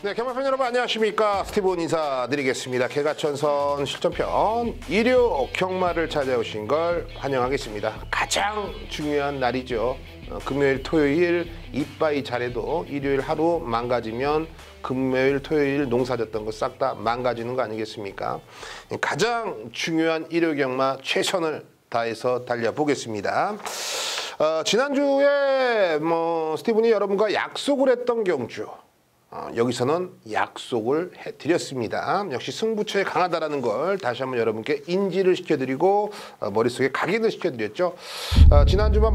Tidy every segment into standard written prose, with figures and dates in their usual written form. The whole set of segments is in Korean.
네, 경마팬 여러분 안녕하십니까. 스티븐 인사드리겠습니다. 개가천선 실전편 일요 경마를 찾아오신 걸 환영하겠습니다. 가장 중요한 날이죠. 금요일, 토요일 이빠이 잘해도 일요일 하루 망가지면 금요일, 토요일 농사졌던 거 싹 다 망가지는 거 아니겠습니까? 가장 중요한 일요 경마 최선을 다해서 달려보겠습니다. 지난주에 스티븐이 여러분과 약속을 했던 경주, 여기서는 약속을 해드렸습니다. 역시 승부처에 강하다라는 걸 다시 한번 여러분께 인지를 시켜드리고 머릿속에 각인을 시켜드렸죠. 지난주만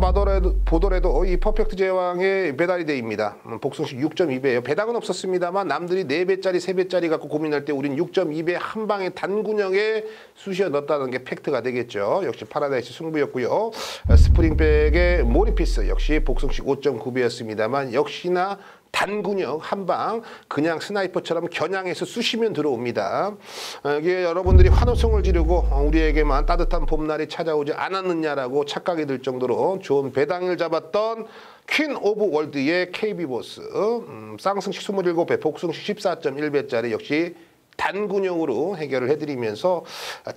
보더라도 이 퍼펙트 제왕의 배달이데이입니다. 복승식 6.2배예요. 배당은 없었습니다만 남들이 4배짜리, 3배짜리 갖고 고민할 때 우린 6.2배 한 방에 단군형에 쑤셔 넣었다는 게 팩트가 되겠죠. 역시 파라다이스 승부였고요. 스프링백의 모리피스 역시 복승식 5.9배였습니다만 역시나 단군형 한방 그냥 스나이퍼처럼 겨냥해서 쑤시면 들어옵니다. 이게 여러분들이 환호성을 지르고 우리에게만 따뜻한 봄날이 찾아오지 않았느냐라고 착각이 들 정도로 좋은 배당을 잡았던 퀸 오브 월드의 KB보스, 쌍승식 27배, 복승식 14.1배짜리 역시 단군형으로 해결을 해드리면서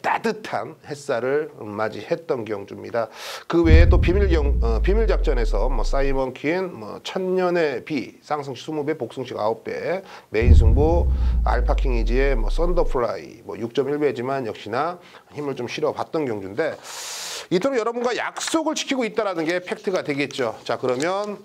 따뜻한 햇살을 맞이했던 경주입니다. 그 외에 또 비밀작전에서 사이먼 퀸, 천년의 비, 쌍승식 20배, 복승식 9배, 메인 승부, 알파킹이지의 썬더플라이, 6.1배지만 역시나 힘을 좀 실어봤던 경주인데 이토록 여러분과 약속을 지키고 있다는 게 팩트가 되겠죠. 자, 그러면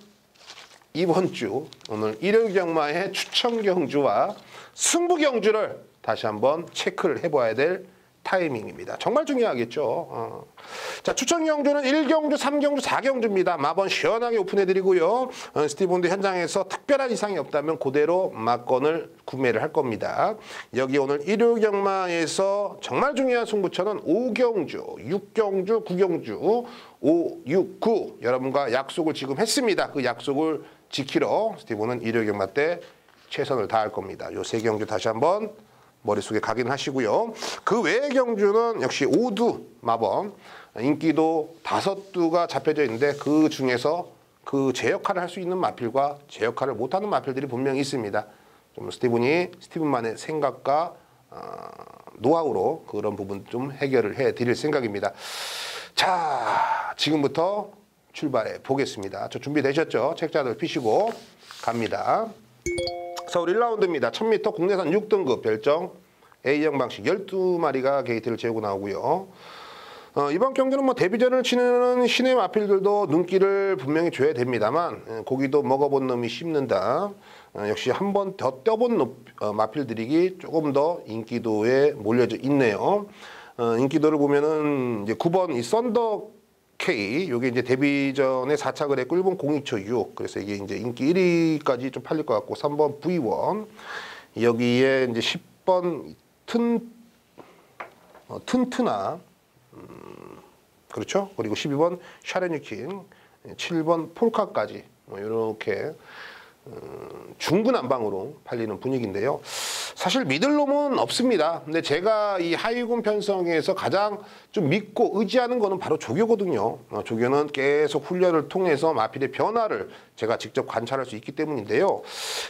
이번 주 오늘 일요 경마의 추천 경주와 승부 경주를 다시 한번 체크를 해봐야 될 타이밍입니다. 정말 중요하겠죠. 자, 추천 경주는 1경주, 3경주, 4경주입니다. 마번 시원하게 오픈해드리고요. 스티븐도 현장에서 특별한 이상이 없다면 그대로 막건을 구매를 할 겁니다. 여기 오늘 일요 경마에서 정말 중요한 승부처는 5경주, 6경주, 9경주, 5, 6, 9 여러분과 약속을 지금 했습니다. 그 약속을 지키러 스티븐은 일요 경마 때 최선을 다할 겁니다. 요 세 경주 다시 한번 머릿속에 각인하시고요. 그 외의 경주는 역시 5두 마번, 인기도 5두가 잡혀져 있는데 그 중에서 그 제 역할을 할 수 있는 마필과 제 역할을 못하는 마필들이 분명히 있습니다. 좀 스티븐만의 생각과 노하우로 그런 부분 좀 해결을 해드릴 생각입니다. 자, 지금부터 출발해 보겠습니다. 저 준비되셨죠? 책자들 피시고 갑니다. 서울 1라운드입니다. 1000m 국내산 6등급 별정 A형 방식 12마리가 게이트를 재고 나오고요. 이번 경기는 데뷔전을 치는 신의 마필들도 눈길을 분명히 줘야 됩니다만 고기도 먹어본 놈이 씹는다. 역시 한 번 더 떠본 마필들이 조금 더 인기도에 몰려져 있네요. 인기도를 보면은 이제 9번 이 썬더 K, 요게 이제 데뷔전에 4착을 했고 1번 02초 6. 그래서 이게 이제 인기 1위까지 좀 팔릴 것 같고 3번 V1. 여기에 이제 10번 튼트나. 그렇죠? 그리고 12번 샤레니킹, 7번 폴카까지 이렇게 중구난방으로 팔리는 분위기인데요. 사실 믿을 놈은 없습니다. 근데 제가 이 하위군 편성에서 가장 좀 믿고 의지하는 거는 바로 조교거든요. 조교는 계속 훈련을 통해서 마필의 변화를 제가 직접 관찰할 수 있기 때문인데요.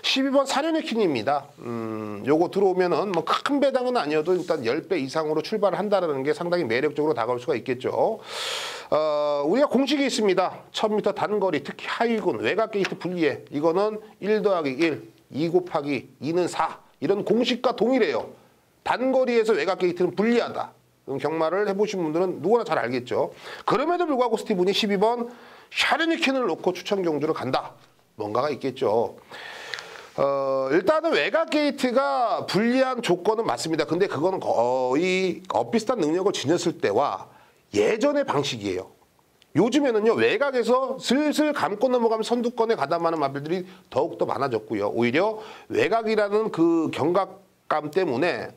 12번 사려니킨입니다. 요거 들어오면은 큰 배당은 아니어도 일단 10배 이상으로 출발을 한다는 게 상당히 매력적으로 다가올 수가 있겠죠. 우리가 공식이 있습니다. 1000m 단거리, 특히 하위군, 외곽 게이트 분리에 이거는 1 더하기 1, 2 곱하기 2는 4 이런 공식과 동일해요. 단거리에서 외곽 게이트는 불리하다. 경마를 해보신 분들은 누구나 잘 알겠죠. 그럼에도 불구하고 스티븐이 12번 샤르니킨을 놓고 추천 경주를 간다. 뭔가가 있겠죠. 일단은 외곽 게이트가 불리한 조건은 맞습니다. 근데 그거는 거의 비슷한 능력을 지녔을 때와 예전의 방식이에요. 요즘에는요, 외곽에서 슬슬 감고 넘어가면 선두권에 가담하는 마필들이 더욱더 많아졌고요. 오히려 외곽이라는 그 강박감 때문에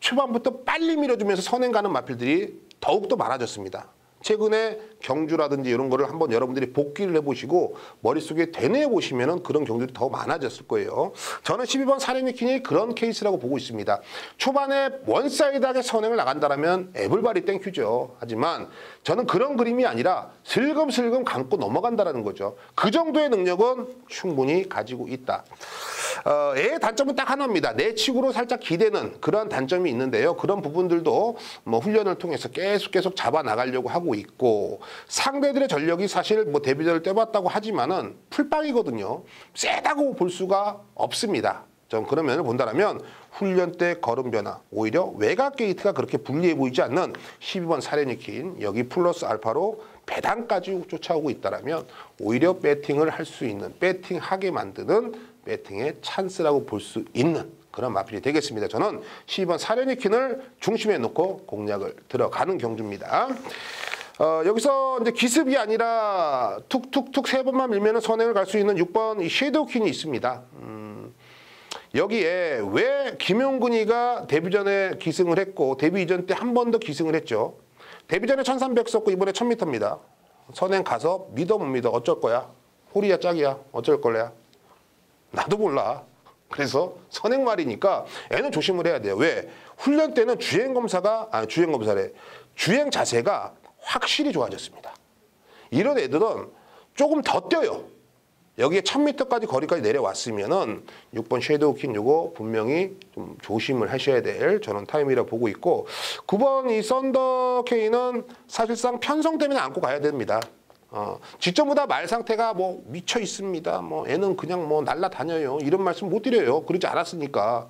초반부터 빨리 밀어주면서 선행 가는 마필들이 더욱더 많아졌습니다. 최근에 경주라든지 이런 거를 한번 여러분들이 복기를 해보시고 머릿속에 되뇌어 보시면은 그런 경주들이 더 많아졌을 거예요. 저는 12번 사륜니킨이 그런 케이스라고 보고 있습니다. 초반에 원사이드하게 선행을 나간다라면 에블바리 땡큐죠. 하지만 저는 그런 그림이 아니라 슬금슬금 감고 넘어간다라는 거죠. 그 정도의 능력은 충분히 가지고 있다. 얘의 단점은 딱 하나입니다. 내측으로 살짝 기대는 그런 단점이 있는데요. 그런 부분들도 뭐 훈련을 통해서 계속 잡아 나가려고 하고 있고, 상대들의 전력이 사실 뭐 데뷔전을 떼봤다고 하지만은 풀빵이거든요. 세다고 볼 수가 없습니다. 좀 그런 면을 본다면 훈련 때 걸음 변화, 오히려 외곽 게이트가 그렇게 불리해 보이지 않는 12번 사륜니킨, 여기 플러스 알파로 배당까지 쫓아오고 있다면 오히려 배팅을 할 수 있는, 배팅하게 만드는 배팅의 찬스라고 볼 수 있는 그런 마필이 되겠습니다. 저는 12번 사륜니킨을 중심에 놓고 공략을 들어가는 경주입니다. 여기서 이제 기습이 아니라 툭툭툭 3번만 밀면 선행을 갈 수 있는 6번 이 섀도우퀸이 있습니다. 여기에 왜 김용근이가 데뷔전에 기승을 했고 데뷔 이전 때 한 번 더 기승을 했죠. 데뷔전에 1300 썼고 이번에 1000m입니다. 선행 가서 믿어 못 믿어 어쩔 거야? 홀이야 짝이야? 어쩔 걸래야? 나도 몰라. 그래서 선행말이니까 애는 조심을 해야 돼요. 왜? 훈련 때는 주행 자세가 확실히 좋아졌습니다. 이런 애들은 조금 더 뛰어요. 여기에 1000m까지 거리까지 내려왔으면은 6번 섀도우퀸 요거 분명히 좀 조심을 하셔야 될 저는 타임이라 보고 있고, 9번 이 썬더케이는 사실상 편성 때문에 안고 가야 됩니다. 직전보다 말 상태가 뭐 미쳐 있습니다. 뭐 애는 그냥 뭐 날라다녀요. 이런 말씀 못 드려요. 그러지 않았으니까.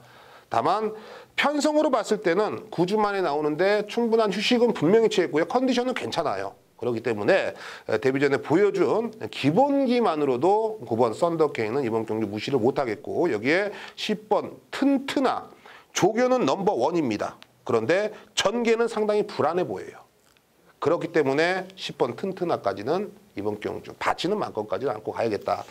다만 편성으로 봤을 때는 9주 만에 나오는데 충분한 휴식은 분명히 취했고요. 컨디션은 괜찮아요. 그렇기 때문에 데뷔전에 보여준 기본기만으로도 9번 썬더케이는 이번 경기 무시를 못하겠고, 여기에 10번 튼튼아 조교는 넘버1입니다. 그런데 전개는 상당히 불안해 보여요. 그렇기 때문에 10번 튼튼아까지는 이번 경주 바치는 만큼까지는 안고 가야겠다.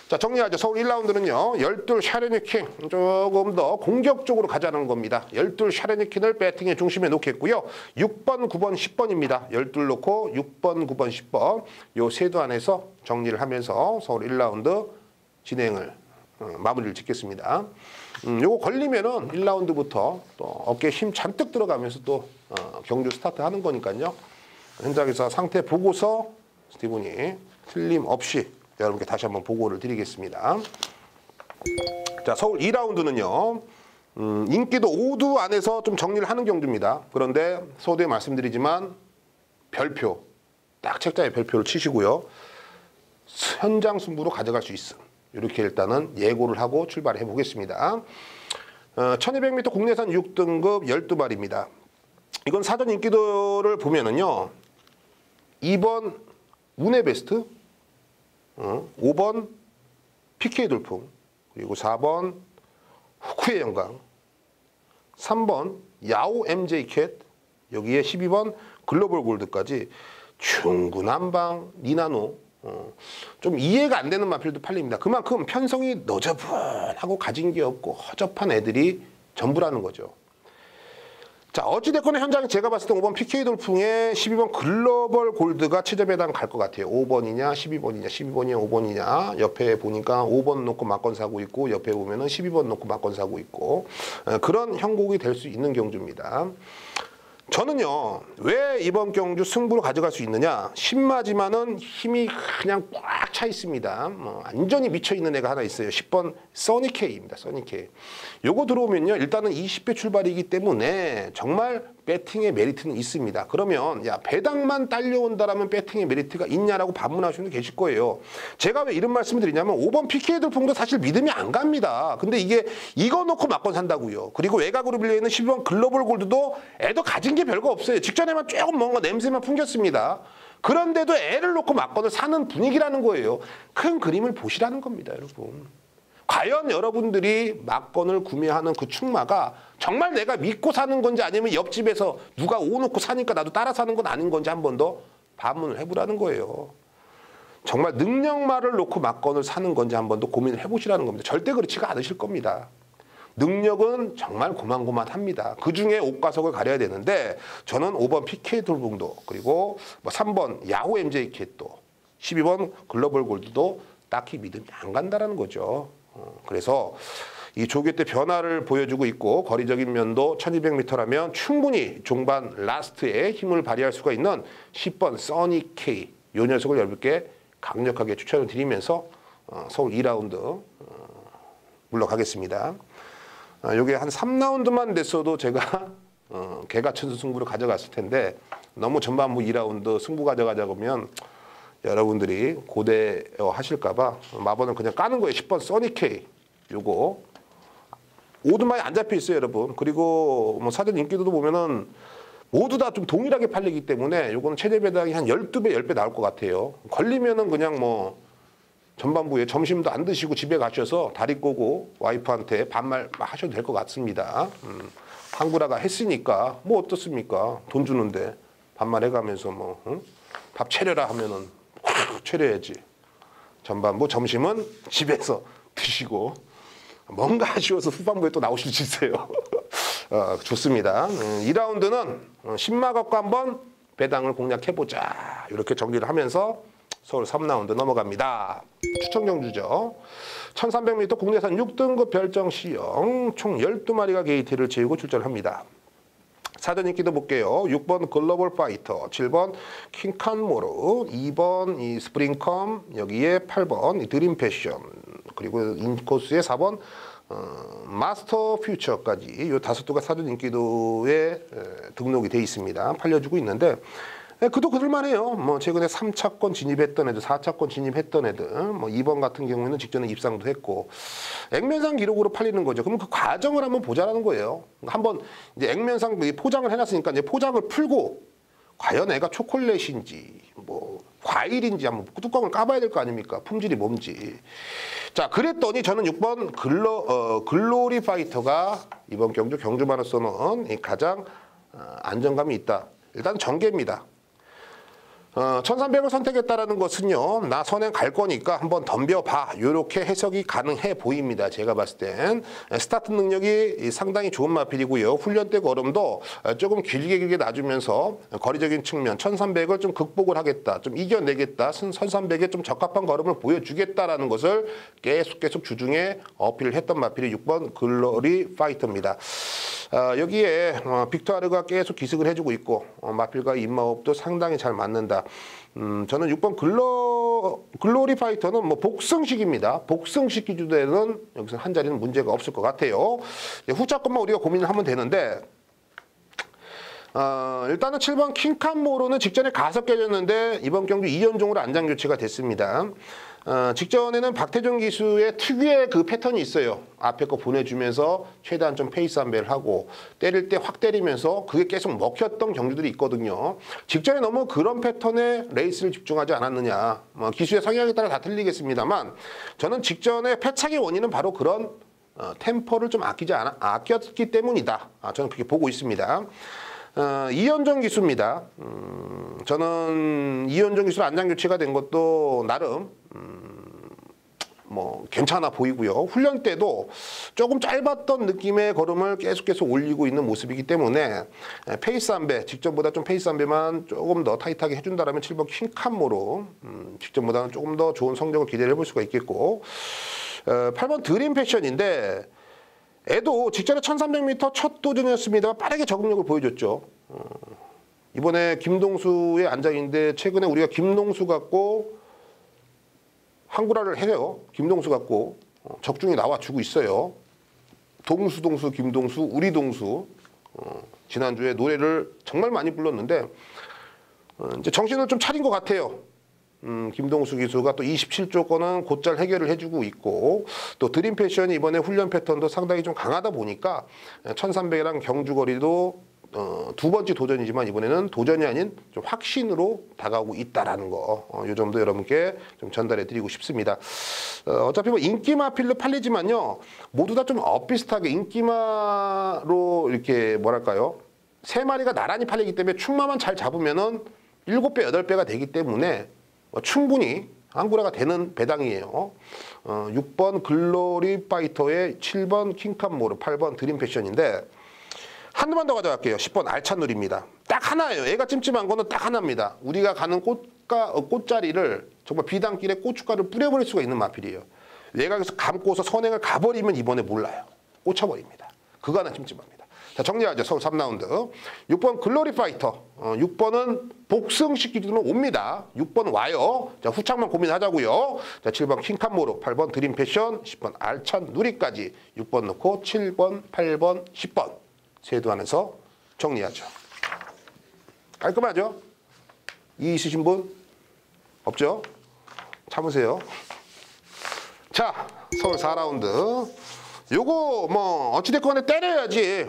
자, 정리하죠. 서울 1라운드는요. 12 사륜니킨 조금 더 공격적으로 가자는 겁니다. 12 사륜니킨을 배팅의 중심에 놓겠고요. 6번, 9번, 10번입니다. 12 놓고 6번, 9번, 10번 요 세도 안에서 정리를 하면서 서울 1라운드 진행을 마무리를 짓겠습니다. 요거 걸리면은 1라운드부터 또 어깨에 힘 잔뜩 들어가면서 또 경주 스타트 하는 거니까요. 현장에서 상태 보고서 스티븐이 틀림없이 여러분께 다시 한번 보고를 드리겠습니다. 자, 서울 2라운드는요. 인기도 5두 안에서 좀 정리를 하는 경주입니다. 그런데 서두에 말씀드리지만 별표, 딱 책자에 별표를 치시고요. 현장 승부로 가져갈 수 있음. 이렇게 일단은 예고를 하고 출발해 보겠습니다. 1200m 국내산 6등급 12마리입니다. 이건 사전 인기도를 보면은요. 2번 문의 베스트, 5번 PK 돌풍, 그리고 4번 후쿠의 영광, 3번 야오 MJ 캣, 여기에 12번 글로벌 골드까지 중구난방 니나노, 좀 이해가 안 되는 마필도 팔립니다. 그만큼 편성이 너저분하고 가진 게 없고 허접한 애들이 전부라는 거죠. 자, 어찌됐건 현장에 제가 봤을 때 5번 PK 돌풍에 12번 글로벌 골드가 최저배당 갈 것 같아요. 5번이냐 12번이냐 12번이냐 5번이냐 옆에 보니까 5번 놓고 막건 사고 있고 옆에 보면은 12번 놓고 막건 사고 있고 그런 형국이 될 수 있는 경주입니다. 저는요, 왜 이번 경주 승부로 가져갈 수 있느냐, 신마지만은 힘이 그냥 꽉 차 있습니다. 완전히 미쳐있는 애가 하나 있어요. 10번 써니케이입니다. 써니케이. 요거 들어오면요, 일단은 20배 출발이기 때문에 정말 배팅의 메리트는 있습니다. 그러면 야, 배당만 딸려온다라면 배팅의 메리트가 있냐라고 반문하시는 분들 계실 거예요. 제가 왜 이런 말씀을 드리냐면 5번 PK 돌풍도 사실 믿음이 안 갑니다. 근데 이게 이거 놓고 막건 산다고요. 그리고 외곽으로 빌려있는 12번 글로벌 골드도 애도 가진 게 별거 없어요. 직전에만 조금 뭔가 냄새만 풍겼습니다. 그런데도 애를 놓고 막건을 사는 분위기라는 거예요. 큰 그림을 보시라는 겁니다, 여러분. 과연 여러분들이 막건을 구매하는 그 충마가 정말 내가 믿고 사는 건지, 아니면 옆집에서 누가 오놓고 사니까 나도 따라 사는 건 아닌 건지 한 번 더 반문을 해보라는 거예요. 정말 능력말을 놓고 막건을 사는 건지 한 번 더 고민을 해보시라는 겁니다. 절대 그렇지가 않으실 겁니다. 능력은 정말 고만고만합니다. 그중에 옥과석을 가려야 되는데 저는 5번 PK 돌봉도 그리고 뭐 3번 야후 MJ캣도 12번 글로벌 골드도 딱히 믿음이 안 간다라는 거죠. 그래서 이 조개 때 변화를 보여주고 있고 거리적인 면도 1200m라면 충분히 종반 라스트에 힘을 발휘할 수가 있는 10번 써니 K 이 녀석을 여러분께 강력하게 추천을 드리면서 서울 2라운드 물러가겠습니다. 요게 한 3라운드만 됐어도 제가 개가천수 승부를 가져갔을 텐데 너무 전반부 2라운드 승부 가져가자 보면 여러분들이 고대하실까봐 마번을 그냥 까는 거예요. 10번 써니 K 요거 오두막이 안 잡혀 있어요, 여러분. 그리고 뭐 사전 인기도도 보면은 모두 다 좀 동일하게 팔리기 때문에 요거는 최대 배당이 한 12배, 10배 나올 것 같아요. 걸리면은 그냥 뭐 전반부에 점심도 안 드시고 집에 가셔서 다리 꼬고 와이프한테 반말 하셔도 될 것 같습니다. 한구라가 했으니까 뭐 어떻습니까? 돈 주는데 반말 해가면서 뭐 밥 차려라 하면은 차려야지. 전반부 점심은 집에서 드시고 뭔가 아쉬워서 후반부에 또 나오실 수 있어요. 좋습니다. 2라운드는 신마각과 한번 배당을 공략해보자. 이렇게 정리를 하면서 서울 3라운드 넘어갑니다. 추천 경주죠. 1300m 국내산 6등급 별정 C형 총 12마리가 게이트를 채우고 출전합니다. 사전 인기도 볼게요. 6번 글로벌 파이터, 7번 킹칸모르, 2번 이 스프링컴, 여기에 8번 이 드림 패션, 그리고 인코스에 4번 마스터 퓨처까지 이 5두가 사전 인기도에 등록이 돼 있습니다. 팔려주고 있는데 그도 그럴만해요. 뭐 최근에 3차권 진입했던 애들, 4차권 진입했던 애들, 뭐 2번 같은 경우에는 직전에 입상도 했고 액면상 기록으로 팔리는 거죠. 그럼 그 과정을 한번 보자라는 거예요. 한번 이제 액면상 포장을 해놨으니까 이제 포장을 풀고 과연 애가 초콜릿인지 뭐 과일인지 한번 뚜껑을 까봐야 될 거 아닙니까? 품질이 뭔지. 자, 그랬더니 저는 6번 글로리 파이터가 이번 경주만으로서는 가장 안정감이 있다. 일단 전개입니다. 1300을 선택했다라는 것은요, 나 선행 갈 거니까 한번 덤벼봐. 이렇게 해석이 가능해 보입니다. 제가 봤을 땐. 스타트 능력이 상당히 좋은 마필이고요. 훈련 때 걸음도 조금 길게 놔주면서 거리적인 측면 1300을 좀 극복을 하겠다. 좀 이겨내겠다. 1300에 좀 적합한 걸음을 보여주겠다라는 것을 계속 주중에 어필을 했던 마필이 6번 글로리 파이터입니다. 여기에 빅토르가 계속 기습을 해주고 있고 마필과 입마호흡도 상당히 잘 맞는다. 저는 6번 글로리 파이터는 뭐 복승식입니다. 복승식 기준에는 여기서 한 자리는 문제가 없을 것 같아요. 후차 것만 우리가 고민을 하면 되는데 일단은 7번 킹칸모로는 직전에 가서 깨졌는데 이번 경주 2연종으로 안장 교체가 됐습니다. 직전에는 박태종 기수의 특유의 그 패턴이 있어요. 앞에 거 보내주면서 최대한 좀 페이스 안배를 하고 때릴 때 확 때리면서 그게 계속 먹혔던 경주들이 있거든요. 직전에 너무 그런 패턴에 레이스를 집중하지 않았느냐. 기수의 성향에 따라 다 틀리겠습니다만 저는 직전에 패착의 원인은 바로 그런 템포를 좀 아꼈기 때문이다. 저는 그렇게 보고 있습니다. 이연정 기수입니다. 저는 이연정 기수로 안장 교체가 된 것도 나름 뭐 괜찮아 보이고요. 훈련 때도 조금 짧았던 느낌의 걸음을 계속 올리고 있는 모습이기 때문에 페이스 안배, 직전보다 좀 페이스 안배만 조금 더 타이트하게 해준다면 7번 킹칸모로 직전보다는 조금 더 좋은 성적을 기대를 해볼 수가 있겠고 8번 드림 패션인데 애도 직전에 1300m 첫 도전이었습니다. 빠르게 적응력을 보여줬죠. 이번에 김동수의 안장인데 최근에 우리가 김동수 갖고 한구라를 해요. 김동수 갖고 적중이 나와주고 있어요. 동수 김동수 우리 동수 지난주에 노래를 정말 많이 불렀는데 이제 정신을 좀 차린 것 같아요. 김동수 기수가 또 27조 건은 곧잘 해결을 해주고 있고 또 드림 패션이 이번에 훈련 패턴도 상당히 좀 강하다 보니까 1300이랑 경주거리도 두 번째 도전이지만 이번에는 도전이 아닌 좀 확신으로 다가오고 있다라는 거, 이 점도 여러분께 좀 전달해 드리고 싶습니다. 어차피 뭐 인기마필로 팔리지만요, 모두 다 좀 엇비슷하게 인기마로 이렇게 뭐랄까요, 세 마리가 나란히 팔리기 때문에 충마만 잘 잡으면은 7배, 8배가 되기 때문에 충분히 한구라가 되는 배당이에요. 6번 글로리 파이터의 7번 킹캄모르, 8번 드림 패션인데 한두만 더 가져갈게요. 10번 알찬 누리입니다. 딱 하나예요. 얘가 찜찜한 거는 딱 하나입니다. 우리가 가는 꽃자리를 정말 비단길에 고춧가루를 뿌려버릴 수가 있는 마필이에요. 얘가 여기서 감고서 선행을 가버리면 이번에 몰라요. 꽂혀버립니다. 그거 하나 찜찜합니다. 자, 정리하죠. 서울 3라운드. 6번 글로리 파이터. 6번은 복승시키기는 옵니다. 6번 와요. 자, 후창만 고민하자고요. 자, 7번 킹캄모르, 8번 드림 패션, 10번 알찬 누리까지 6번 넣고 7번, 8번, 10번. 세도 안에서 정리하죠. 깔끔하죠? 이 있으신 분? 없죠? 참으세요. 자, 서울 4라운드. 요거 뭐 어찌됐건 때려야지.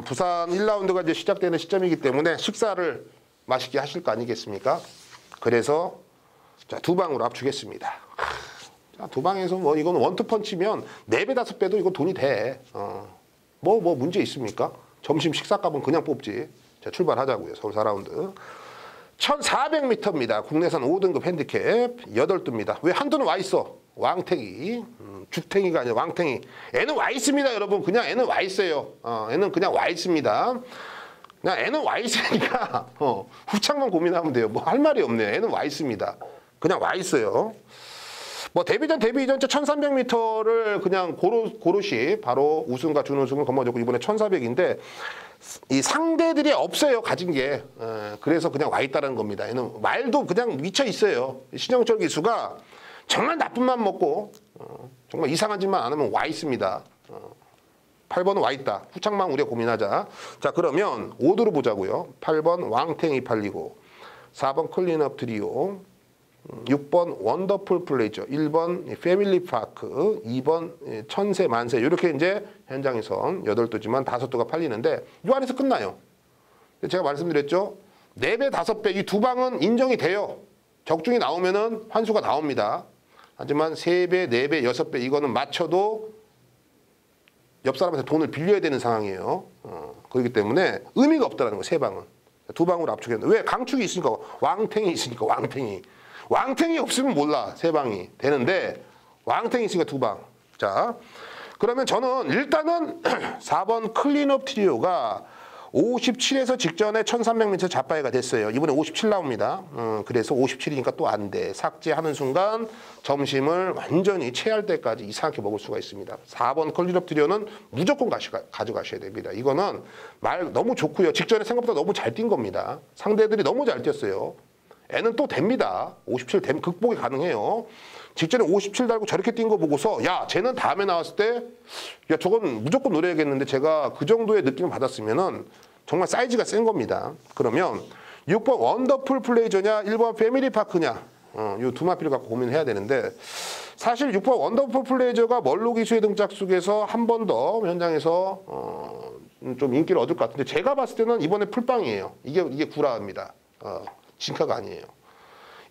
부산 1라운드가 이제 시작되는 시점이기 때문에 식사를 맛있게 하실 거 아니겠습니까? 그래서 자, 두 방으로 압축했습니다. 자, 두 방에서 뭐 이건 원투펀치면 4배 5배도 이거 돈이 돼. 뭐 문제 있습니까? 점심 식사값은 그냥 뽑지. 자, 출발하자고요. 서울 4라운드. 1400m입니다. 국내산 5등급 핸디캡 8두입니다. 왜 한두는 와 있어? 왕탱이. 죽탱이가 아니라 왕탱이. 애는 와 있습니다, 여러분. 그냥 애는 와 있어요. 애는 그냥 와 있습니다. 그냥 애는 와 있으니까 후창만 고민하면 돼요. 뭐 할 말이 없네요. 애는 와 있습니다. 그냥 와 있어요. 뭐 데뷔전 1300m를 그냥 고로시 바로 우승과 준우승을 거머쥐고 이번에 1400인데 이 상대들이 없어요, 가진 게. 그래서 그냥 와 있다는 겁니다. 얘는 말도 그냥 미쳐 있어요. 신영철 기수가 정말 나쁜 맘 먹고 정말 이상한 짓만 안 하면 와 있습니다. 8번은 와 있다. 후창만 우리가 고민하자. 자, 그러면 5도로 보자고요. 8번 왕탱이 팔리고 4번 클린업 트리오, 6번 원더풀 플레이죠. 1번 패밀리 파크, 2번 천세 만세. 이렇게 이제 현장에선 8두지만 5두가 팔리는데 이 안에서 끝나요. 제가 말씀드렸죠. 4배, 5배 이 두 방은 인정이 돼요. 적중이 나오면은 환수가 나옵니다. 하지만 3배, 4배, 6배 이거는 맞춰도 옆 사람한테 돈을 빌려야 되는 상황이에요. 그렇기 때문에 의미가 없다는 거예요. 세 방은. 두 방으로 압축했는데 왜? 강축이 있으니까 왕탱이 있으니까 왕탱이. 왕탱이 없으면 몰라. 세 방이 되는데 왕탱이 있으니까 두 방. 자, 그러면 저는 일단은 4번 클린업 트리오가 57에서 직전에 1300m 잡바이가 됐어요. 이번에 57 나옵니다. 그래서 57이니까 또 안 돼. 삭제하는 순간 점심을 완전히 체할 때까지 이상하게 먹을 수가 있습니다. 4번 클린업 트리오는 무조건 가져가셔야 됩니다. 이거는 말 너무 좋고요. 직전에 생각보다 너무 잘 뛴 겁니다. 상대들이 너무 잘 뛰었어요. 애는 또 됩니다. 57 극복이 가능해요. 직전에 57 달고 저렇게 뛴 거 보고서 야, 쟤는 다음에 나왔을 때 야, 저건 무조건 노려야겠는데 제가 그 정도의 느낌을 받았으면은 정말 사이즈가 센 겁니다. 그러면 6번 원더풀 플레이저냐 1번 패밀리 파크냐 이 두 마필을 갖고 고민해야 되는데 사실 6번 원더풀 플레이저가 멀로 기수의 등짝 속에서 한 번 더 현장에서 좀 인기를 얻을 것 같은데 제가 봤을 때는 이번에 풀빵이에요. 이게 구라입니다. 진카가 아니에요.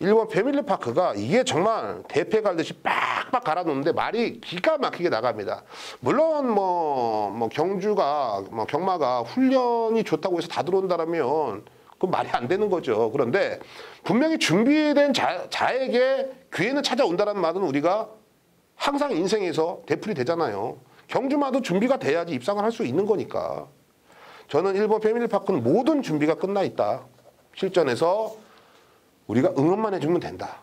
1번 패밀리 파크가 이게 정말 대패 갈듯이 빡빡 갈아놓는데 말이 기가 막히게 나갑니다. 물론 뭐 경주가 경마가 훈련이 좋다고 해서 다 들어온다라면 그건 말이 안 되는 거죠. 그런데 분명히 준비된 자에게 기회는 찾아온다라는 말은 우리가 항상 인생에서 되풀이 되잖아요. 경주마도 준비가 돼야지 입상을 할 수 있는 거니까. 저는 1번 패밀리 파크는 모든 준비가 끝나 있다. 실전에서 우리가 응원만 해주면 된다.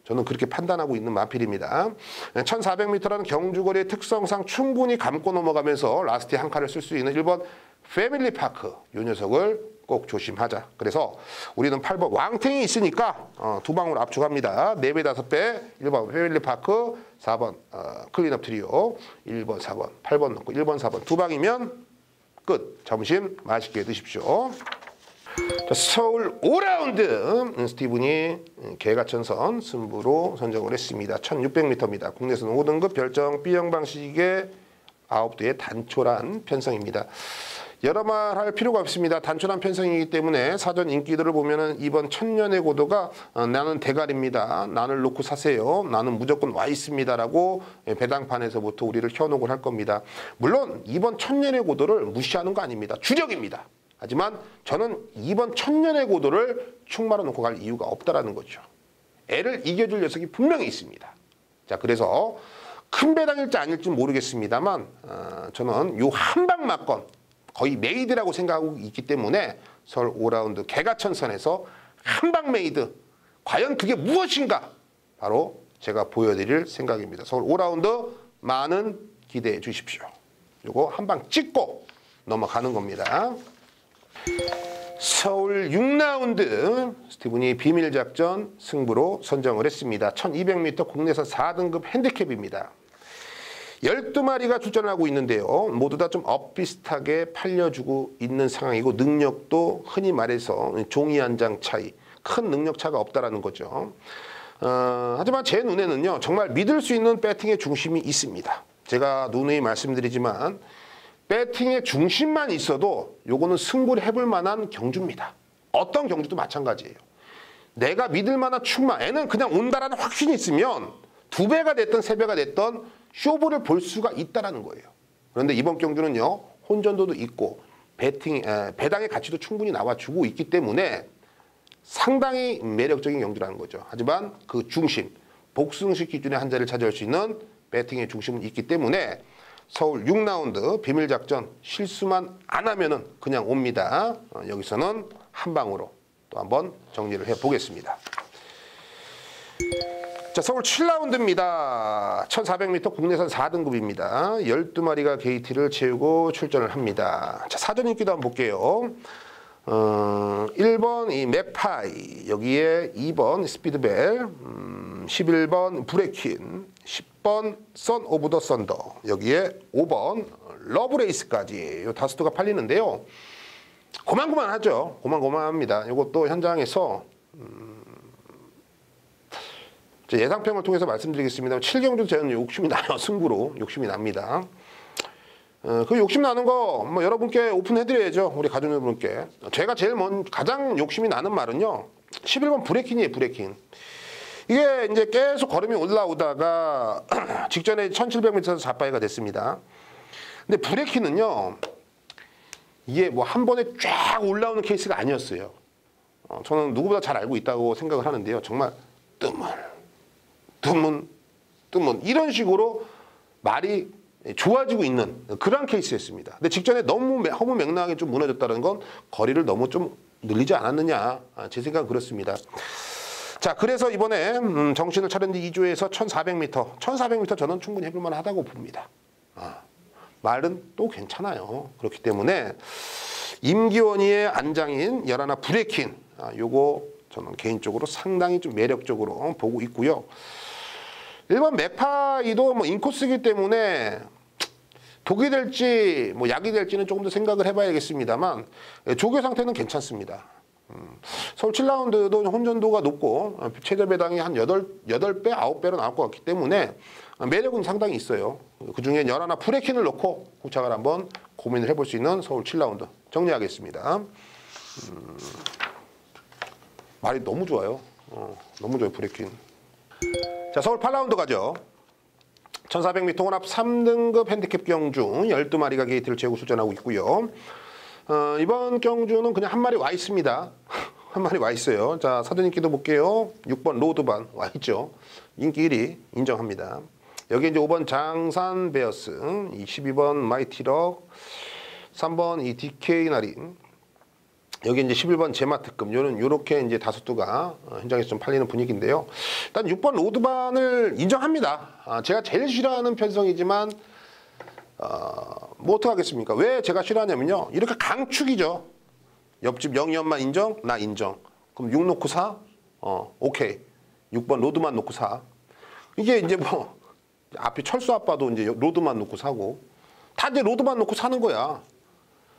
저는 그렇게 판단하고 있는 마필입니다. 1400m라는 경주거리의 특성상 충분히 감고 넘어가면서 라스트에 한 칸을 쓸 수 있는 1번 패밀리 파크. 이 녀석을 꼭 조심하자. 그래서 우리는 8번 왕탱이 있으니까 두 방으로 압축합니다. 4배, 5배. 1번 패밀리 파크, 4번 클린업 트리오, 1번, 4번, 8번 넣고 1번, 4번 두 방이면 끝. 점심 맛있게 드십시오. 자, 서울 5라운드 스티븐이 개가천선 승부로 선정을 했습니다. 1600m입니다. 국내선 5등급 별정 B형 방식의 9두의 단촐한 편성입니다. 여러 말 할 필요가 없습니다. 단촐한 편성이기 때문에 사전 인기들을 보면은 이번 천년의 고도가 나는 대가리입니다. 나를 놓고 사세요. 나는 무조건 와 있습니다라고 배당판에서부터 우리를 현혹을 할 겁니다. 물론 이번 천년의 고도를 무시하는 거 아닙니다. 주력입니다. 하지만 저는 이번 천년의 고도를 충마로 놓고 갈 이유가 없다라는 거죠. 애를 이겨줄 녀석이 분명히 있습니다. 자, 그래서 큰 배당일지 아닐지 모르겠습니다만 저는 요 한방 맞건 거의 메이드라고 생각하고 있기 때문에 서울 5라운드 개가천선에서 한방 메이드 과연 그게 무엇인가 바로 제가 보여드릴 생각입니다. 서울 5라운드 많은 기대해 주십시오. 요거 한방 찍고 넘어가는 겁니다. 서울 6라운드 스티븐이 비밀작전 승부로 선정을 했습니다. 1200m 국내선 4등급 핸디캡입니다. 12마리가 출전하고 있는데요. 모두 다 좀 엇비슷하게 팔려주고 있는 상황이고 능력도 흔히 말해서 종이 한 장 차이, 큰 능력 차가 없다라는 거죠. 하지만 제 눈에는요. 정말 믿을 수 있는 배팅의 중심이 있습니다. 제가 누누이 말씀드리지만 배팅의 중심만 있어도 요거는 승부를 해볼 만한 경주입니다. 어떤 경주도 마찬가지예요. 내가 믿을 만한 충만, 애는 그냥 온다라는 확신이 있으면 2배가 됐든 3배가 됐든 쇼부를 볼 수가 있다는 거예요. 그런데 이번 경주는요. 혼전도도 있고 배당의 가치도 충분히 나와주고 있기 때문에 상당히 매력적인 경주라는 거죠. 하지만 그 중심, 복승식 기준의 한 자리를 차지할 수 있는 배팅의 중심은 있기 때문에 서울 6라운드 비밀작전 실수만 안 하면은 그냥 옵니다. 여기서는 한 방으로 또 한번 정리를 해보겠습니다. 자, 서울 7라운드입니다. 1400m 국내선 4등급입니다. 12마리가 게이트를 채우고 출전을 합니다. 자, 사전 인기도 한번 볼게요. 1번 이 맥파이, 여기에 2번 스피드벨, 11번 브레킨, 10번 선 오브 더 썬더, 여기에 5번 러브레이스까지 요 다수가 팔리는데요. 고만고만하죠. 고만고만합니다. 이것도 현장에서 예상평을 통해서 말씀드리겠습니다. 7경주 저는 욕심이 나요. 승부로 욕심이 납니다. 그 욕심 나는 거 뭐 여러분께 오픈해드려야죠. 우리 가족 여러분께. 제가 제일 가장 욕심이 나는 말은요. 11번 브레킨이에요. 브레킨. 이게 이제 계속 걸음이 올라오다가 직전에 1700m에서 자빠이가 됐습니다. 근데 브레킨은요. 이게 뭐 한 번에 쫙 올라오는 케이스가 아니었어요. 저는 누구보다 잘 알고 있다고 생각을 하는데요. 정말 드문 이런 식으로 말이 좋아지고 있는 그런 케이스였습니다. 근데 직전에 너무 허무맹랑하게 좀 무너졌다는 건 거리를 너무 좀 늘리지 않았느냐. 제 생각은 그렇습니다. 자, 그래서 이번에 정신을 차린 뒤 2조에서 1400m. 1400m 저는 충분히 해볼 만하다고 봅니다. 말은 또 괜찮아요. 그렇기 때문에 임기원이의 안장인 열하나 브레킨. 요거 저는 개인적으로 상당히 좀 매력적으로 보고 있고요. 1번 맥파이도 뭐 인코스이기 때문에 독이 될지 뭐 약이 될지는 조금 더 생각을 해봐야겠습니다만 조교 상태는 괜찮습니다. 서울 7라운드도 혼전도가 높고 최저 배당이 한 8배, 9배로 나올 것 같기 때문에 매력은 상당히 있어요. 그중에 열하나 브레킨을 넣고 구착을 한번 고민을 해볼 수 있는 서울 7라운드 정리하겠습니다. 말이 너무 좋아요. 너무 좋아요, 브레킨. 자, 서울 8라운드 가죠. 1400m 혼합 3등급 핸디캡 경주 12마리가 게이트를 채우고 출전하고 있고요. 이번 경주는 그냥 한 마리 와 있습니다. 한 마리 와 있어요. 자, 사전 인기도 볼게요. 6번 로드반 와 있죠. 인기 1위 인정합니다. 여기 이제 5번 장산 베어스, 12번 마이티럭, 3번 이 DK 나린, 여기 이제 11번 제마특급, 요렇게 이제 다수가 현장에서 좀 팔리는 분위기인데요. 일단 6번 로드반을 인정합니다. 제가 제일 싫어하는 편성이지만, 뭐 어떡하겠습니까? 왜 제가 싫어하냐면요. 이렇게 강축이죠. 옆집 영희 엄마 인정? 나 인정. 그럼 6 놓고 사? 오케이. 6번 로드만 놓고 사. 이게 이제 뭐, 앞에 철수 아빠도 이제 로드만 놓고 사고, 다 이제 로드만 놓고 사는 거야.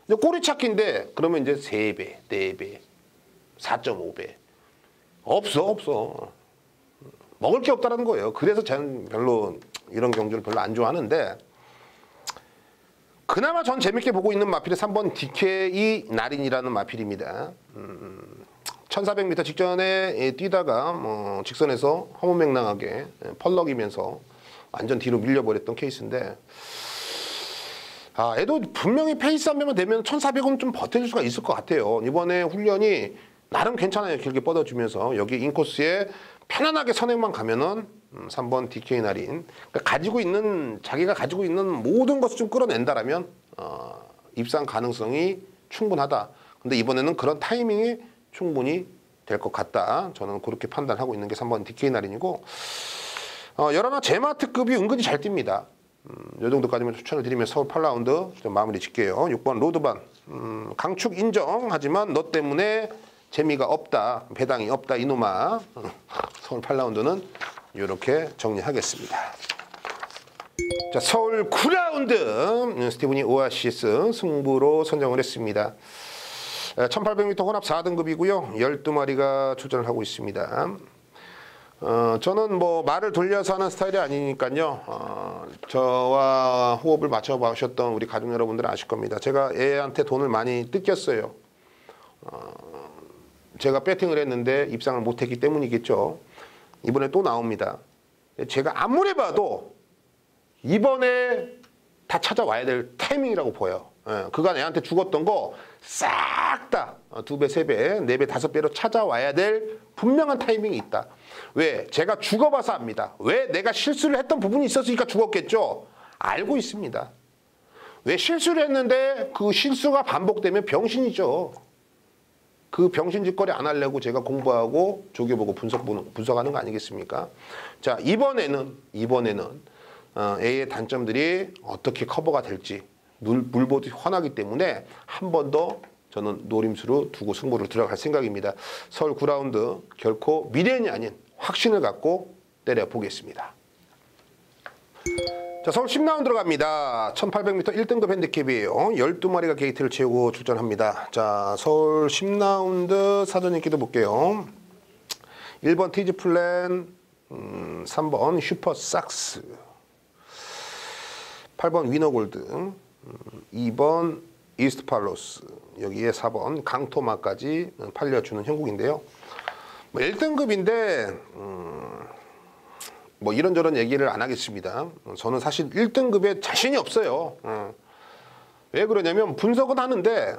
이제 꼬리 찾기인데 그러면 이제 3배, 4배, 4.5배 없어. 먹을 게 없다라는 거예요. 그래서 저는 별로 이런 경주를 별로 안 좋아하는데 그나마 전 재밌게 보고 있는 마필이 3번 DK 나린이라는 마필입니다. 1400m 직전에 뛰다가 뭐 직선에서 허무맹랑하게 펄럭이면서 완전 뒤로 밀려버렸던 케이스인데 애도 분명히 페이스 한 배만 되면 1400은 좀 버텨줄 수가 있을 것 같아요. 이번에 훈련이 나름 괜찮아요. 길게 뻗어주면서 여기 인코스에 편안하게 선행만 가면은 3번 DK 날인 그러니까 자기가 가지고 있는 모든 것을 좀 끌어낸다라면 입상 가능성이 충분하다. 근데 이번에는 그런 타이밍이 충분히 될 것 같다. 저는 그렇게 판단하고 있는 게 3번 DK 날인이고 11 제마트급이 은근히 잘 뜁니다. 이 정도까지만 추천을 드리면 서울 8라운드 좀 마무리 짓게요. 6번 로드반 강축 인정하지만 너 때문에 재미가 없다. 배당이 없다 이놈아. 서울 8라운드는 이렇게 정리하겠습니다. 자, 서울 9라운드 스티브니 오아시스 승부로 선정을 했습니다. 1800m 혼합 4등급이고요. 12마리가 출전을 하고 있습니다. 저는 뭐 말을 돌려서 하는 스타일이 아니니까요. 저와 호흡을 맞춰보셨던 우리 가족 여러분들은 아실 겁니다. 제가 애한테 돈을 많이 뜯겼어요. 제가 배팅을 했는데 입상을 못했기 때문이겠죠. 이번에 또 나옵니다. 제가 아무리 봐도 이번에 다 찾아와야 될 타이밍이라고 보여요. 그간 애한테 죽었던 거 싹 다 2배, 3배, 4배, 5배로 찾아와야 될 분명한 타이밍이 있다. 왜? 제가 죽어봐서 압니다. 왜? 내가 실수를 했던 부분이 있었으니까 죽었겠죠. 알고 있습니다. 왜? 실수를 했는데 그 실수가 반복되면 병신이죠. 그 병신짓거리 안 하려고 제가 공부하고 조교보고 분석하는 거 아니겠습니까? 자, 이번에는 A의 단점들이 어떻게 커버가 될지 물보듯 훤하기 때문에 한 번 더 저는 노림수로 두고 승부를 들어갈 생각입니다. 서울 9라운드 결코 미련이 아닌 확신을 갖고 때려보겠습니다. 자, 서울 10라운드 들어갑니다. 1800m 1등급 핸디캡이에요. 12마리가 게이트를 채우고 출전합니다. 자, 서울 10라운드 사전 인기도 볼게요. 1번 티즈 플랜, 3번 슈퍼 삭스, 8번 위너골드, 2번 이스트 팔로스, 여기에 4번 강토마까지 팔려주는 형국인데요. 뭐 1등급인데 뭐 이런저런 얘기를 안 하겠습니다. 저는 사실 1등급에 자신이 없어요. 왜 그러냐면 분석은 하는데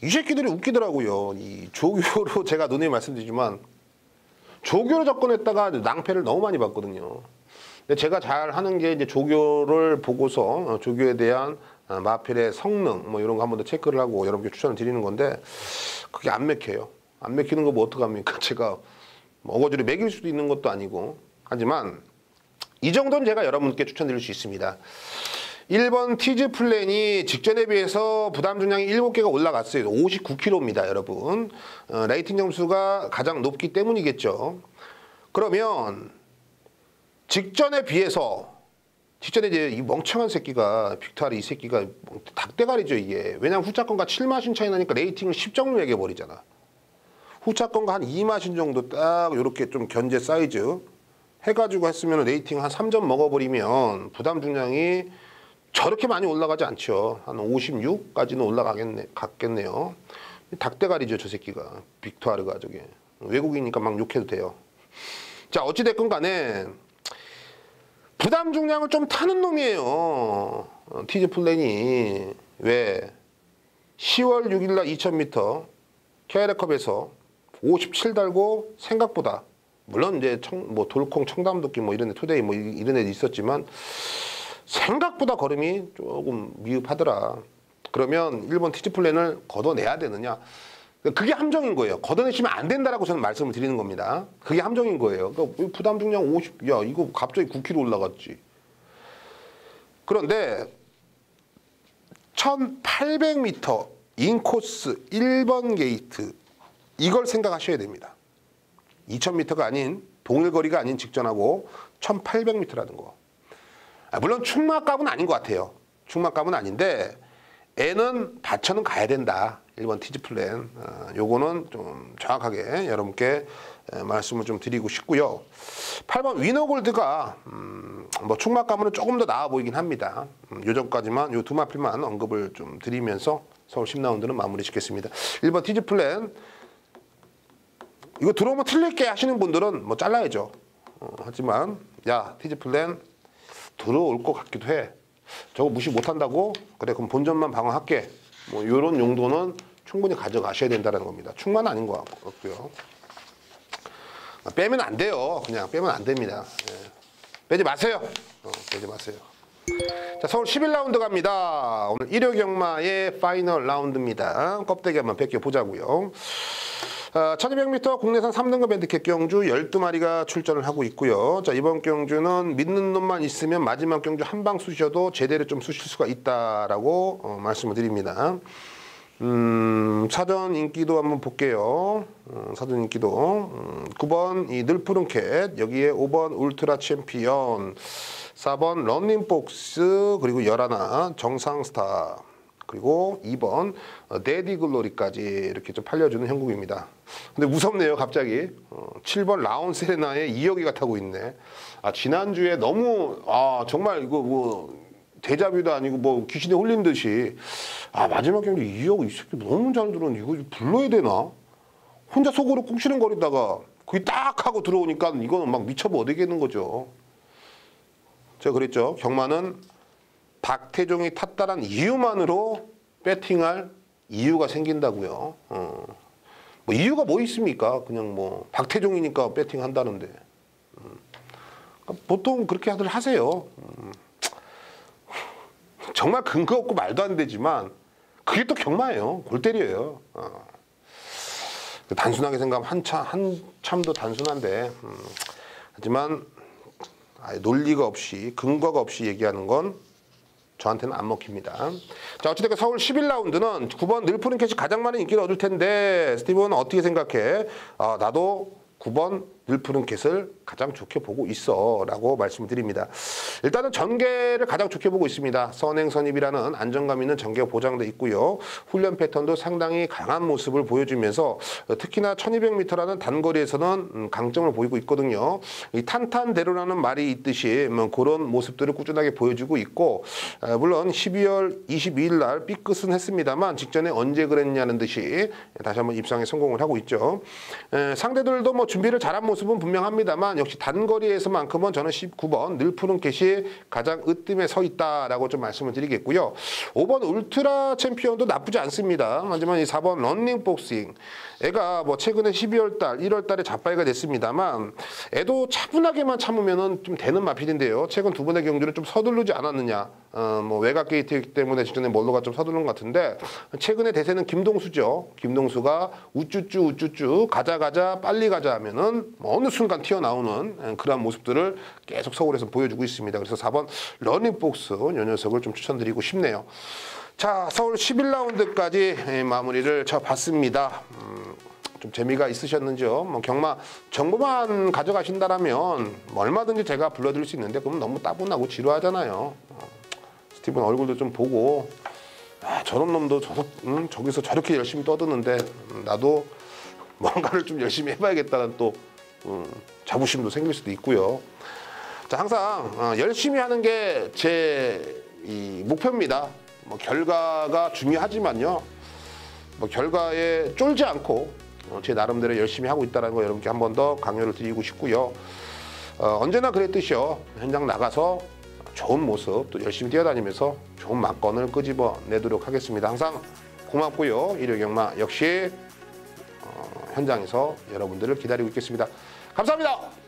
이 새끼들이 웃기더라고요. 이 조교로 제가 누누이 말씀드리지만 조교로 접근했다가 낭패를 너무 많이 봤거든요. 근데 제가 잘 하는 게 이제 조교를 보고서 조교에 대한 마필의 성능 뭐 이런 거 한 번 더 체크를 하고 여러분께 추천을 드리는 건데 그게 안 맥혀요. 안 맥히는 거 뭐 어떡합니까? 제가 뭐 어거지로 매길 수도 있는 것도 아니고 하지만 이 정도는 제가 여러분께 추천드릴 수 있습니다. 1번 티즈 플랜이 직전에 비해서 부담 중량이 7개가 올라갔어요. 59kg입니다, 여러분. 레이팅 점수가 가장 높기 때문이겠죠. 그러면 직전에 비해서 직전에 이제 이 멍청한 새끼가 빅토리 이 새끼가 닭대가리죠 이게. 왜냐면 후차권과 7마신 차이 나니까 레이팅을 10점을 매겨버리잖아. 후차권과 한 2마신 정도 딱 이렇게 좀 견제 사이즈 해가지고 했으면 레이팅 한 3점 먹어버리면 부담 중량이 저렇게 많이 올라가지 않죠. 한 56까지는 갔겠네요. 닭대가리죠 저 새끼가. 빅토르가 저게. 외국이니까 막 욕해도 돼요. 자, 어찌됐건 간에 부담 중량을 좀 타는 놈이에요. 티즈 플랜이. 왜? 10월 6일날 2000m KR컵에서 57 달고 생각보다 물론 이제 뭐 돌콩 청담도끼 뭐 이런 애 투데이 뭐 이런 애도 있었지만 생각보다 걸음이 조금 미흡하더라. 그러면 1번 티즈 플랜을 걷어내야 되느냐? 그게 함정인 거예요. 걷어내시면 안 된다라고 저는 말씀을 드리는 겁니다. 그게 함정인 거예요. 그러니까 부담 중량 50, 야 이거 갑자기 9kg 올라갔지. 그런데 1800m 인코스 1번 게이트 이걸 생각하셔야 됩니다. 2000m가 아닌 동일거리가 아닌 직전하고 1800m라는 거. 물론 충마값은 아닌 것 같아요. 충마값은 아닌데 애는 받쳐는 가야 된다. 1번 티즈 플랜. 요거는 좀 정확하게 여러분께 말씀을 좀 드리고 싶고요. 8번 위너골드가 뭐 충마감은 조금 더 나아 보이긴 합니다. 요 전까지만 요 두 마필만 언급을 좀 드리면서 서울 10라운드는 마무리 짓겠습니다. 1번 티즈 플랜. 이거 들어오면 틀릴게 하시는 분들은 뭐 잘라야죠. 하지만 야 티즈 플랜 들어올 것 같기도 해. 저거 무시 못한다고? 그래 그럼 본전만 방어할게. 뭐 이런 용도는 충분히 가져가셔야 된다는 겁니다. 충만 아닌 것 같고요. 빼면 안 돼요. 그냥 빼면 안 됩니다. 예. 빼지 마세요. 빼지 마세요. 자, 서울 11라운드 갑니다. 오늘 1호 경마의 파이널 라운드입니다. 껍데기 한번 벗겨보자고요. 1200m 국내산 3등급 핸디캡 경주 12마리가 출전을 하고 있고요. 자, 이번 경주는 믿는 놈만 있으면 마지막 경주 한 방 쑤셔도 제대로 좀 쑤실 수가 있다라고 말씀을 드립니다. 사전 인기도 한번 볼게요. 사전 인기도 9번 이 늘푸른 캣, 여기에 5번 울트라 챔피언, 4번 런닝복스, 그리고 11 정상스타, 그리고 2번 데디 글로리까지 이렇게 좀 팔려주는 형국입니다. 근데 무섭네요, 갑자기. 7번 라온 세레나에 2억이가 타고 있네. 지난주에 너무 정말 이거 뭐 데자뷰도 아니고 뭐 귀신에 홀린 듯이 마지막 경기 2억 이 새끼 너무 잘 들었는데 이거 불러야 되나? 혼자 속으로 꿍시렁거리다가 거기 딱 하고 들어오니까 이거는 막 미쳐버 어디겠는 거죠. 제가 그랬죠. 경마는 박태종이 탔다란 이유만으로 배팅할 이유가 생긴다고요. 뭐 이유가 뭐 있습니까? 그냥 뭐 박태종이니까 배팅한다는데. 그러니까 보통 그렇게 다들 하세요. 정말 근거 없고 말도 안 되지만 그게 또 경마예요. 골 때려요. 단순하게 생각하면 한참도 단순한데 하지만 논리가 없이 근거가 없이 얘기하는 건 저한테는 안 먹힙니다. 자, 어찌됐든 서울 11라운드는 9번 늘푸른 캣이 가장 많은 인기를 얻을 텐데 스티븐은 어떻게 생각해? 나도 9번 늘푸른 캣을 가장 좋게 보고 있어 라고 말씀을 드립니다. 일단은 전개를 가장 좋게 보고 있습니다. 선행선입이라는 안정감 있는 전개가 보장돼 있고요. 훈련 패턴도 상당히 강한 모습을 보여주면서 특히나 1200m라는 단거리에서는 강점을 보이고 있거든요. 이 탄탄대로라는 말이 있듯이 그런 모습들을 꾸준하게 보여주고 있고, 물론 12월 22일 날 삐끗은 했습니다만 직전에 언제 그랬냐는 듯이 다시 한번 입상에 성공을 하고 있죠. 상대들도 뭐 준비를 잘한 모습은 분명합니다만 역시 단거리에서만큼은 저는 19번 늘푸른 캣이 가장 으뜸에 서 있다라고 좀 말씀을 드리겠고요. 5번 울트라 챔피언도 나쁘지 않습니다. 하지만 이 4번 런닝복싱, 애가 뭐 최근에 12월 달, 1월 달에 잡바이가 됐습니다만 애도 차분하게만 참으면은 좀 되는 마필인데요. 최근 두 번의 경주는 좀 서두르지 않았느냐. 뭐 외곽 게이트이기 때문에 직전에 몰로가 좀 서두른 것 같은데 최근에 대세는 김동수죠. 김동수가 우쭈쭈 가자 빨리 가자 하면은 어느 순간 튀어나오는 그런 모습들을 계속 서울에서 보여주고 있습니다. 그래서 4번 러닝복스 이 녀석을 좀 추천드리고 싶네요. 자, 서울 11라운드까지 마무리를 쳐봤습니다. 좀 재미가 있으셨는지요? 뭐 경마 정보만 가져가신다라면 뭐 얼마든지 제가 불러드릴 수 있는데 그럼 너무 따분하고 지루하잖아요. 스티븐 얼굴도 좀 보고 저런 놈도 저기서 저렇게 열심히 떠드는데 나도 뭔가를 좀 열심히 해봐야겠다는 또 자부심도 생길 수도 있고요. 자, 항상 열심히 하는 게 제 목표입니다. 뭐 결과가 중요하지만요. 뭐 결과에 쫄지 않고 제 나름대로 열심히 하고 있다는 거 여러분께 한 번 더 강요를 드리고 싶고요. 언제나 그랬듯이요. 현장 나가서 좋은 모습 또 열심히 뛰어다니면서 좋은 막건을 끄집어 내도록 하겠습니다. 항상 고맙고요. 일요 경마 역시 현장에서 여러분들을 기다리고 있겠습니다. 감사합니다.